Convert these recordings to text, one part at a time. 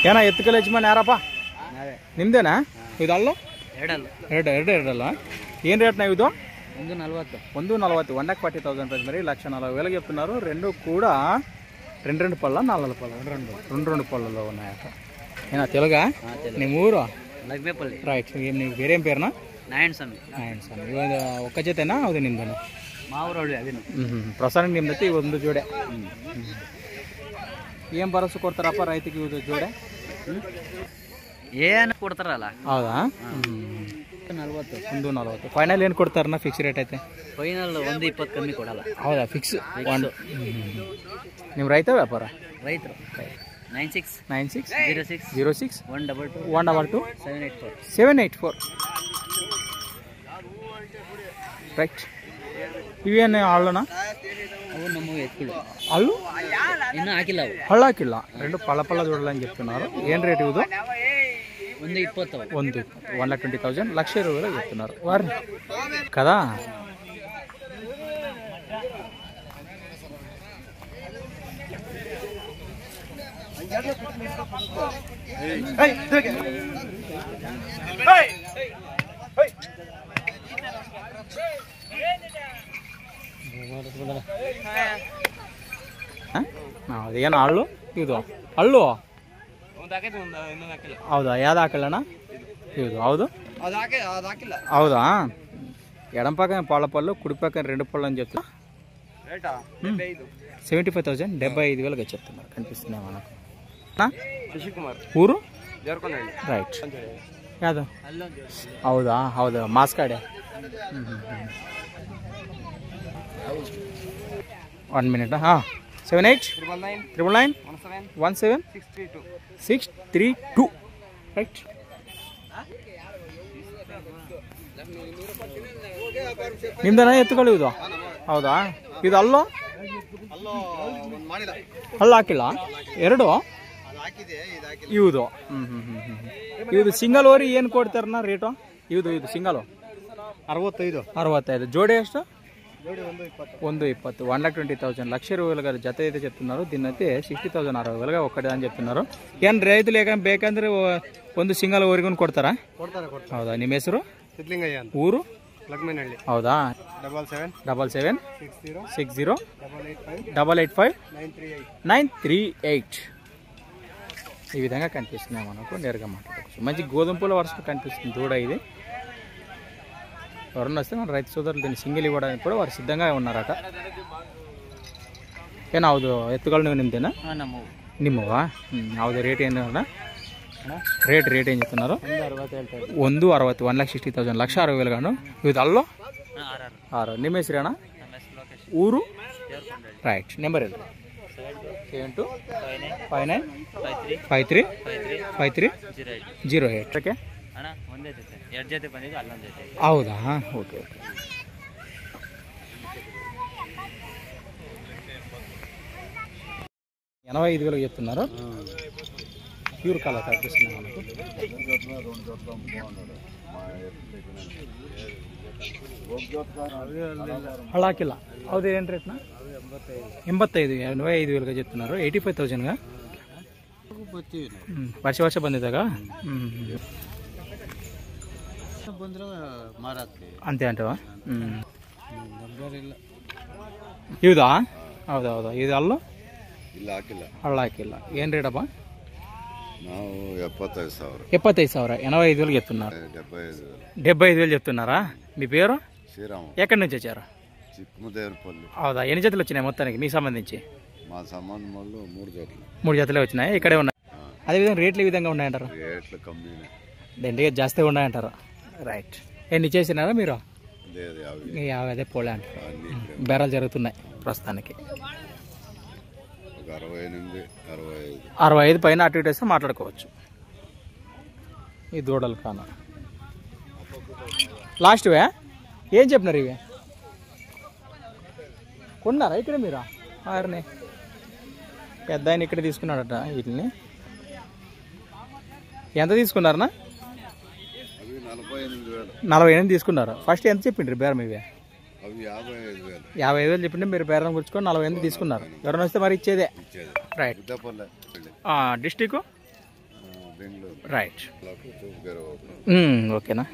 ಏನಾ ಎತ್ತುಕಲ್ಲ ಯಜಮಾನ್ ಯಾರಪ್ಪ ನಿಮ್ದೇನಾ ಇದು ಅಲ್ಲೋ ಎರಡಲ್ಲ ಏನು రేట్ ఇది 140 1,40,000 ప్రైస్ మరి 1,40,000 చెప్తున్నారు రెండు కూడా రెండు పళ్ళ 4 పళ్ళ రెండు పళ్ళలో ఉన్నాయట ఏనా తెలుగా నీ ఊరు లగ్బేపల్లి రైట్ నీకు వేరేం పేరునా నారాయణ స్వామి ಇವಾಗ ఒక్క ಜೊತೆನಾ ಹೌದು ನಿಮ್ದೇನಾ మా ఊరు ಅದೇ ಪ್ರಸಾರ ನಿಮ್ದೈತಿ ಒಂದು ಜೋಡೆ ಏನು ಭರವಸೆ ಕೊಡ್ತಾರಪ್ಪ ರೈತಿಗೆ ಇದು ಜೋಡೆ ಏನು ಕೊಡ್ತಾರಲ್ಲ ಹೌದಾ 140 ಫೈನಲ್ ಏನು ಕೊಡ್ತಾರಣ್ಣ ಫಿಕ್ಸ್ ರೇಟ್ ಐತೆ ಫೈನಲ್ 120 ಕಮ್ಮಿ ಕೊಡಲ್ಲ ಹೌದಾ ಫಿಕ್ಸ್ ನಿಮ್ಮ ರೈತ ವ್ಯಾಪಾರ ರೈತರು 96 06 122 784 ರೈಟ್ ಇವೇನು ಹಳ್ಳನ అవు నమ్ము ఎత్తుకులు అల్లు ఇన్న ఆకిల్ల హళ్ళ ఆకిల్ల రెండు పళ్ళ చూడాలని చెప్తున్నారు ఏం రేట్ ఇది 1,20,000 1,20,000 చెప్తున్నారు వారు కదా ಅದೇನು ಹಳ್ಳು ಇದು ಹಳ್ಳು ಹೌದಾ ಯಾವ್ದು ಹಾಕಲ್ಲಣ್ಣ ಇದು ಹೌದು ಹೌದಾ ఎడం పక్కన పాల పళ్ళు కుడి పక్కన రెండు పళ్ళు అని చెప్తున్నా 75,000 75,000 చెప్తున్నారు కనిపిస్తున్నాయి మనకు ఊరు రైట్ ಯಾವುದು ಹೌದಾ ಮಾಸ್ಕಾಡೆ 1 minute 78 ರೈಟ್ ನಿಮ್ದನ ಎತ್ತುಗಳು ಇದು ಹೌದಾ ಇದು ಅಲ್ಲೋ ಹಳ್ಳ ಹಾಕಿಲ್ಲ ಎರಡು ಇವುದು ಇದು ಸಿಂಗಲ್ ಓರಿ ಏನು ಕೊಡ್ತಾರಣ್ಣ ರೇಟು ಇದು ಸಿಂಗಲ್ 65 ಜೋಡಿ ಎಷ್ಟು 120 1,20,000 1,20,000 జత అయితే చెప్తున్నారు దీన్నైతే 60,000 60,000 ఒక్కటే అని చెప్తున్నారు ఏం రైతులు ಬೇಕಂದ್ರೆ ಒಂದು ಸಿಂಗಲ್ ಓರಿಗೂ ಕೊಡ್ತಾರಾ ಹೌದಾ ನಿಮ್ಮ ಹೆಸರು ಊರು ಲಗ್ಮೇನಹಳ್ಳಿ ಹೌದಾ 77 60 885 938 ఈ విధంగా కనిపిస్తున్నాయి మనకు నేరుగా మాట్లాడుకోవచ్చు మంచి గోధుమ పూల వరుసగా కనిపిస్తుంది దూడ ఇది ఎవరన్నా వస్తే మన రైతు సోదరులు దీన్ని సింగిల్ ఇవ్వడానికి కూడా వారు సిద్ధంగా ఉన్నారట ಏನು ಹೌದು ಎತ್ತುಗಳು ನಿಮ್ದೇನಾ ನಿಮ್ಮವಾ ಹೌದು ರೇಟ್ ಏನು ರೇಟ್ ಏನು చెప్తున్నారు 160 1,60,000 1,60,000 గాను ఇది అల్లో 6 ನಿಮ್ಮ ಹೆಸರೇನಾ ಊರು ರೈಟ್ ನಂಬರ್ ಹೇಳಿ 72 59 53 08 ಓಕೆ ಹೌದಾ ಓಕೆ 85,000 చెప్తున్నారు ప్యూర్ కలర్ కనిపిస్తుంది మనకు ಹಳಾಕಿಲ್ಲ ಹೌದು ಏನು ರೇಟ್ನ 85,000 చెప్తున్నారు 85,000గా ವರ್ಷ ಬಂದಿದ್ದಾಗ ಅಂತೆ ಅಂಟವಾ ಇವುದಾ ಹೌದಾ ಇದು ಅಲ್ಲೂ ಹಳ್ಳ ಹಾಕಿಲ್ಲ ಏನು ರೇಟಪ್ಪ ನಾವು 75,000 85,000 చెప్తున్నారు 75,000 చెప్తున్నారా మీ పేరు శ్రీరామ్ ఎక్కడి నుంచి వచ్చారు చిక్కమదేవరపల్లి హౌదా ఎన్ని జతలు వచ్చినాయి మొత్తానికి మీకు సంబంధించి మా సంబంధం వాళ్ళు 3 జతలే వచ్చినాయి ఇక్కడే ఉన్నాయి అదేవిధంగా రేట్లు ఈ విధంగా ఉన్నాయంటారు రేట్లు కమ్మీనే దండిగా జాస్తిగా ఉన్నాయంటారు రైట్ ఎన్ని చేసినారా మీరు అదే పోలే అంటారు బేరాలు జరుగుతున్నాయి ప్రస్తుతానికి 65 పైన అటు ఇటు వేస్తే మాట్లాడుకోవచ్చు ఈ దూడలు కాన లాస్ట్వే ఏం చెప్పినారు ఇవి కొన్నారా ఇక్కడ మీరు ఆరుని పెద్ద ఆయన ఇక్కడ తీసుకున్నాడట వీటిని ఎంత తీసుకున్నారనా 48 తీసుకున్నారు. ఫస్ట్ ఎంత చెప్పిండ్రు బేరం ఇవి? అవి 55,000. 55,000 చెప్పింటే మీరు బేరం గుర్చుకొని 48 తీసుకున్నారు. ఎవరైనా వస్తే మరి ఇచ్చేదే. రైట్. డిస్టిక్ బెంగళూరు. రైట్. ఓకేనా?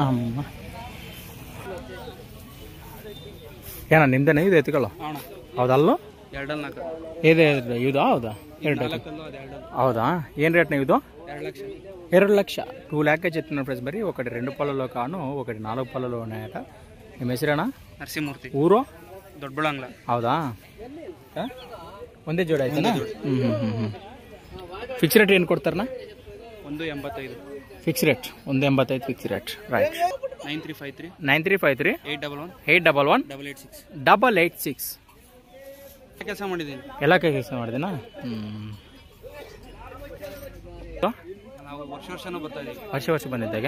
ಅಮ್ಮ ಏನ ನಿಮ್ದೇನ ಇದು ಎತ್ತುಗಳು? ಹೌದಲ್ಲ? ಇದೆ ಇದು ಹೌದಾ? ಹೌದಾ? ಏನು ರೇಟ್ನ ಇದು? 2 లక్ష. 2 lakh చెప్తున్నారు ఫ్రెండ్స్. మరి ఒకటి 2 పళ్ళలో కాను, ఒకటి 4 పళ్ళలో ఉన్నాయట. ನಿಮ್ಮ ಹೆಸರೇನಾ? ನರಸಿಂಹಮೂರ್ತಿ. ಊರು? ದೊಡ್ಡಬಳ್ಳಾಂಗ್ಲ. ಹೌದಾ? ಒಂದೇ ಜೋಡಿ ಆಯ್ತಾ? ಫಿಕ್ಸ್ ರೇಟ್ ಏನು ಕೊಡ್ತಾರಣ್ಣ? 185. Fix rate 185 fix rate. Right. 9353 811 886 ಕೆಲಸ ಮಾಡಿದ್ದೀನಿ. ಎಲ್ಲ ಕೆಲಸ ಮಾಡಿದೀನಾ? ನಾವು ವರ್ಷನೂ ಬರ್ತಾ ಇದೀವಿ. ವರ್ಷ ಬಂದಿದ್ದಾಗ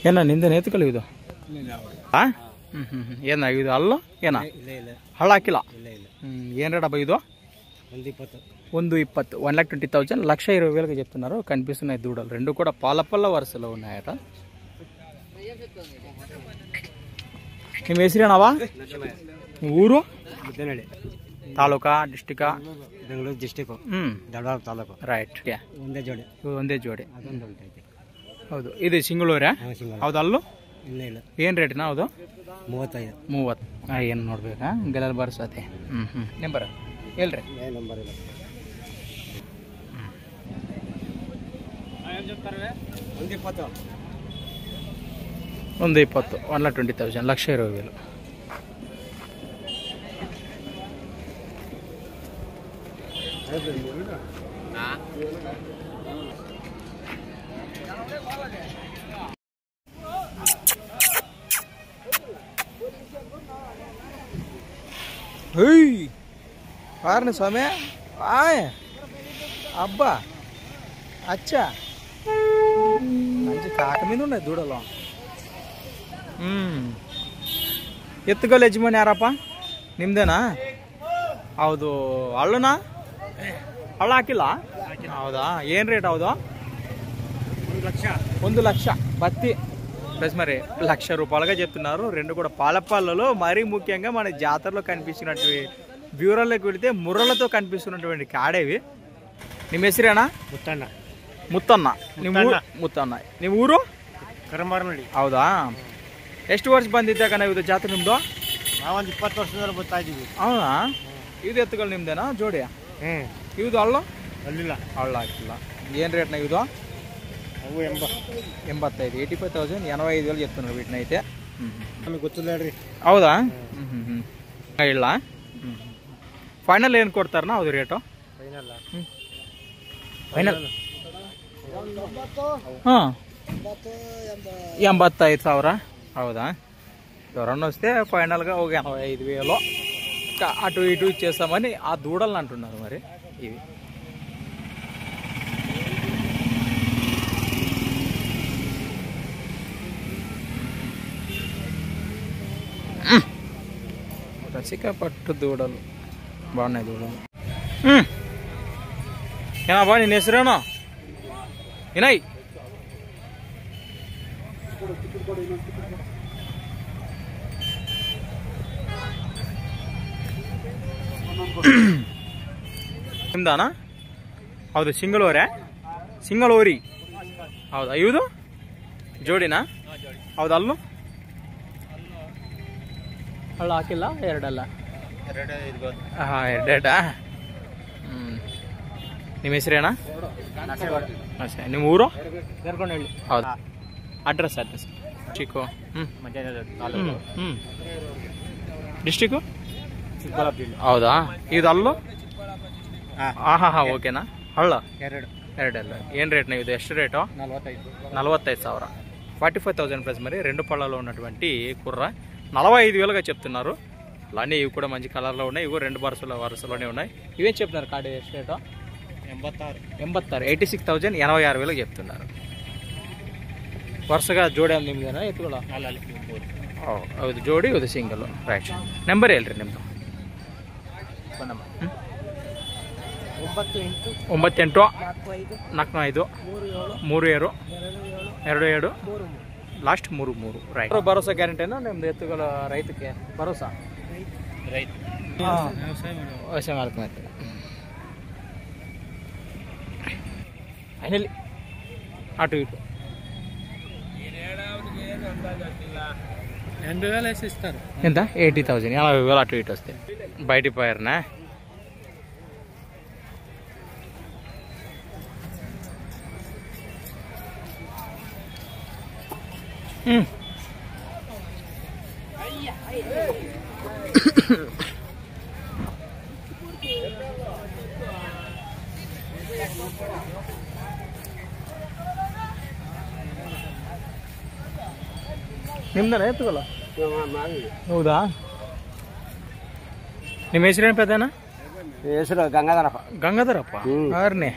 ಏನ ನಿಂದೇನು ಎತ್ತುಕಲ್ಲ ಇದು? ಏನ ಇದು ಅಲ್ಲ? ಏನ ಹಳ್ಳ ಹಾಕಿಲ್ಲ? ఏం రేట్ అబ్బా ఇది? 120. 1,20,000. 1,20,000 చెప్తున్నారు. కనిపిస్తున్నాయి దూడలు రెండు కూడా పాలపల్ల వరుసలో ఉన్నాయట. ನಿಮ್ಮ ಹೆಸರೇನವಾ? ಊರು? ತಾಲೂಕಾ ಡಿಸ್ಟಿಕ್? ಬೆಂಗಳೂರು ಡಿಸ್ಟಿಕ್, ದಳವಾರ ತಾಲೂಕು. ರೈಟ್. ಒಂದೇ ಜೋಡಿ. ಹೌದು. ಇದು ಸಿಂಗಳೂರೇ? ಹೌದಲ್ಲೂ? ಏನು ರೇಟಿನ? ಹೌದು 30. ಏನು ನೋಡ್ಬೇಕಾ? ಗೆಲ್ಲಲ್ಲಿ ಬರ್ಸತ್ತೆ. ನಂಬರ್ ಹೇಳ್ರಿ. 120. 1,20,000. 1,20,000. పారని స్వామి. అబ్బా అచ్చా, మంచి కాక మీద ఉన్నాయి దూడలు. ಎತ್ತುಗಳು ಯಜಮಾನಿ ಯಾರಪ್ಪ? ನಿಮ್ದೇನಾ? ಹೌದು. ಹಳ್ಳನಾ? ಹಳ್ಳ ಹಾಕಿಲ್ಲ? ಹೌದಾ? ಏನು ರೇಟ್? ಹೌದು 1 లక్ష. బత్తి ప్లస్ మరి 1,00,000 రూపాయలుగా చెప్తున్నారు. రెండు కూడా పాలపల్లలో, మరీ ముఖ్యంగా మన జాతరలో కనిపిస్తున్నటువంటి బ్యూరోలోకి వెళితే ముర్రలతో కనిపిస్తున్నటువంటి కాడేవి. ನಿಮ್ಮ ಹೆಸರೇನಾ? ಮುತ್ತಣ್ಣ. ನಿಮ್ಮ ಮುತ್ತಣ್ಣ. ನಿಮ್ಮ ಊರು? ಕರಂಬಾರನಹಳ್ಳಿ. ಹೌದಾ? ಎಷ್ಟು ವರ್ಷ ಬಂದಿದ್ದಾಗ ನಾವು ಇದು ಜಾತ್ರೆ ನಿಮ್ಮದು? ನಾವೊಂದು 20 ವರ್ಷದಲ್ಲಿ ಬರ್ತಾ ಇದ್ದೀವಿ. ಹೌದಾ? ಇದು ಎತ್ತುಗಳು ನಿಮ್ದೇನಾ? ಜೋಡಿಯಾ? ಇದು ಹಳ್ಳ? ಅಲ್ಲಿಲ್ಲ, ಹಳ್ಳ ಹಾಕಿಲ್ಲ. ಏನು ರೇಟ್ನ ಇದು? ಅವು 85. 85,000. 85,000 చెప్తున్నారు వీటినైతే. ನಮಗೆ ಗೊತ್ತಿಲ್ಲ ಹೇಳ್ರಿ. ಹೌದಾ? ಇಲ್ಲ. ಫೈನಲ್ ಏನು ಕೊಡ್ತಾರಣ್ಣ? ಹೌದು ರೇಟು? ಫೈನಲ್ 85,000. ಹೌదా? ఎవరన్నా వస్తే ఫైనల్గా ఒక 85,000 అటు ఇటు ఇచ్చేస్తామని ఆ దూడలను అంటున్నారు. మరి ఇవి రసిక పట్టు దూడలు బాగున్నాయి. దూడలు ఏనా బా? నేను ಹೆಸರೇನೋ? వినయ్. ನಿಮ್ದಾನಾ? ಹೌದು. ಸಿಂಗಳೂರಿ. ಹೌದಾ? ಇವುದು ಜೋಡಿನಾ? ಹೌದು. ಅಲ್ಲೂ ಹಳ್ಳ ಹಾಕಿಲ್ಲ? ಎರಡಲ್ಲ? ಎರಡೇಟಾ? ನಿಮ್ಮ ಹೆಸರೇನಾ? ನಿಮ್ಮ ಊರು? ಹೌದು. Address district? ಡಿಸ್ಟಿಕ್ಕು? ಹೌದಾ? ಇದು ಅಲ್ಲೂ ಆಹಾ ಓಕೆನಾ ಹಳ್ಳ ಎರಡು ಎರಡಲ್ಲ ಏನು రేట్నా ఇది ಎಷ್ಟು రేటు 45,000 45,000 ప్రైస్ మరి రెండు పళ్ళలో ఉన్నటువంటి కుర్ర 45,000గా చెప్తున్నారు. అలానే ఇవి కూడా మంచి కలర్లో ఉన్నాయి. ఇవి రెండు వరుసలోనే ఉన్నాయి. ఇవేం చెప్తున్నారు కాడి ಎಷ್ಟು రేటు 86 86,000 చెప్తున్నారు. వరుసగా ಜೋಡಿ ನಿಮ್ದೇನಾ ಎತ್ತುಗಳ ಹೌದು ಜೋಡಿ ಇದು ಸಿಂಗಲ್ ರೈಟ್. ನಂಬರ್ ಹೇಳ್ರಿ ನಿಮ್ಮದು. 98 45 37 27 లాస్ట్ 33 రైట్. భరోసా గ్యారంటీనా ನಿಮ್ದು ಎತ್ತುಗಳ ರೈತಕ್ಕೆ ಭರೋಸಾ ವ್ಯವಸಾಯ ಮಾಡ್ತಾರೆ ఫైనల్లీ అటు ఇటు 80,000 వేసి ఇస్తారు. ఎంత 80,000 80,000 అటు ఇటు వస్తాయి. బయట పోయారనా ನಿಮ್ದಲ್ಲ ಎತ್ತುಗಲ್ಲ ಹೌದಾ? ನಿಮ್ಮ ಹೆಸರೇನು ಪೆದ್ದನ? ಹೆಸರು ಗಂಗಾಧರಪ್ಪ. ಗಂಗಾಧರಪ್ಪ ಆರ್ನೇ.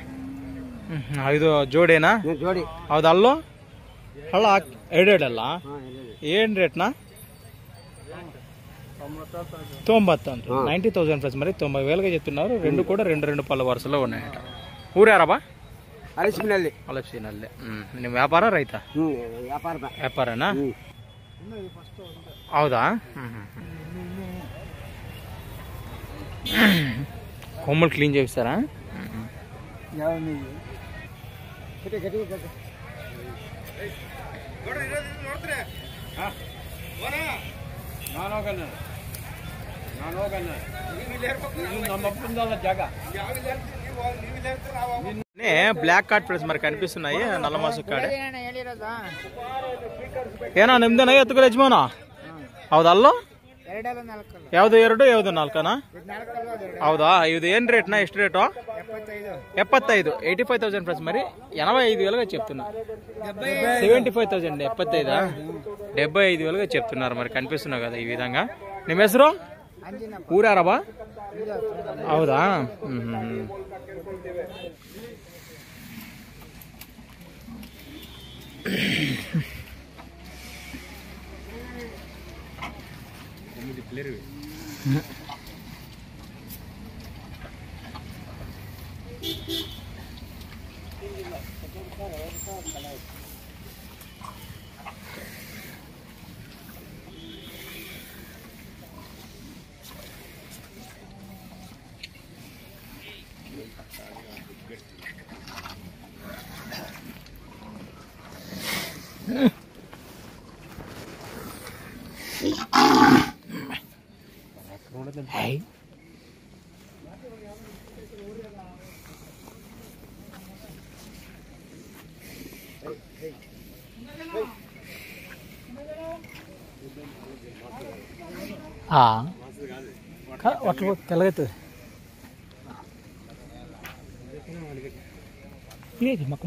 ಇದು ಜೋಡೇನಾ? ಜೋಡಿ. ಹೌದು ಅಲ್ಲೋ ಹಳ್ಳ ಎರಡೆರಡಲ್ಲ ಏನು ರೇಟ್ನಾ? 90 అంటారు. 90,000 ప్లస్ మరి 90,000గా చెప్తున్నారు. రెండు కూడా రెండు పళ్ళ వరుసలో ఉన్నాయట. ఊరారాబా? అలసినల్లే. ನಿಮ್ಮ ವ್ಯಾಪಾರ ರೈತ? ವ್ಯಾಪಾರನಾ? ಹೌದಾ? కొమ్మలు క్లీన్ చేస్తారా? బ్లాక్ కార్డ్ ప్లేస్ మరి కనిపిస్తున్నాయి. నల్ల మాసు కాడే ಏನೋ ನಿಮ್ದೇನ ಎತ್ತುಗಳ ಯಜಮಾನ? ಹೌದಾ ಅಲ್ಲೋ ಯಾವ್ದು ಎರಡು ಯಾವ್ದು ನಾಲ್ಕನಾ? ಹೌದಾ? ಇದು ಏನ್ ರೇಟ್ನಾ? ಎಷ್ಟು ರೇಟು? 75 85,000 ప్లస్ మరి 85,000గా చెప్తున్నారు. 75,000 75 75,000గా చెప్తున్నారు. మరి కనిపిస్తున్నావు కదా ఈ విధంగా. ನಿಮ್ಮ ಹೆಸರು? ಊರಾರಬಾ? ಹೌದಾ? ఒట్లు తెల్లగవుతుంది లేదు మక్క